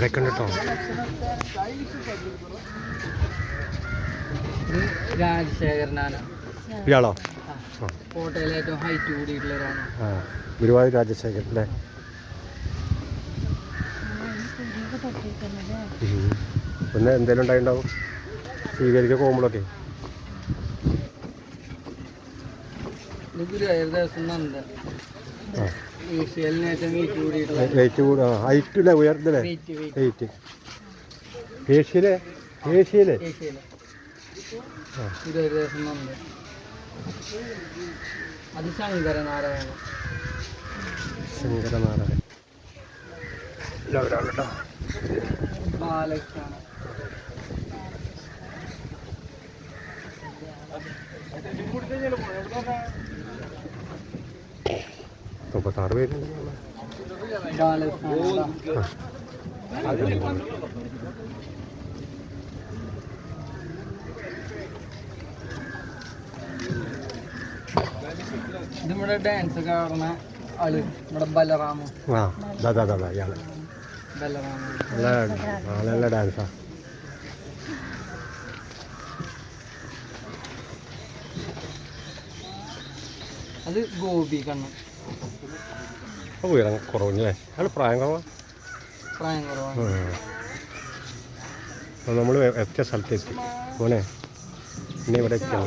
ഇവിടെയൊക്കെ ഉണ്ട് കേട്ടോ. രാജശേഖരനാണ് ഇയാളോ? കോട്ടയിലെ ഏറ്റവും ഹൈറ്റ് കൂടിയിട്ടുള്ളവരാണ്. ഗുരുവായൂർ രാജശേഖരൻ അല്ലേ? പിന്നെ എന്തെങ്കിലും ഉണ്ടായിണ്ടാവും സ്വീകരിക്കുക പോകുമ്പോഴൊക്കെ. ഗുരുവായൂർ ദേവസ്വം നന്ദ ഏഷ്യയിലെ ഏറ്റവും വെയിറ്റ് കൂടിയിട്ടുള്ള ഹൈറ്റ് അല്ലേ? ഉയർന്നല്ലേ? വെയിറ്റ് ഏഷ്യയിലെ ഗുരുവായൂർ ദേവസ്വം നന്ദ. അത് ശങ്കരനാരായണ. ബാലകൃഷ്ണ. മുപ്പത്താറ് പേര്. ഇത് നമ്മുടെ ഡാൻസ് ഒക്കെ ആടുന്ന ആള് നമ്മുടെ ബലറാമു. ഇയാള് ബലറാമു നല്ല ഡാൻസാ. അത് ഗോപി കണ്ണൻ. ഉയരം കുറവല്ലേ? അയാൾ പ്രായം കുറവാണ്. പ്രായം കുറവാണ്. നമ്മൾ എത്തിയ സ്ഥലത്തെത്തി മോനെ. ഇനി ഇവിടെ എത്തിയാൽ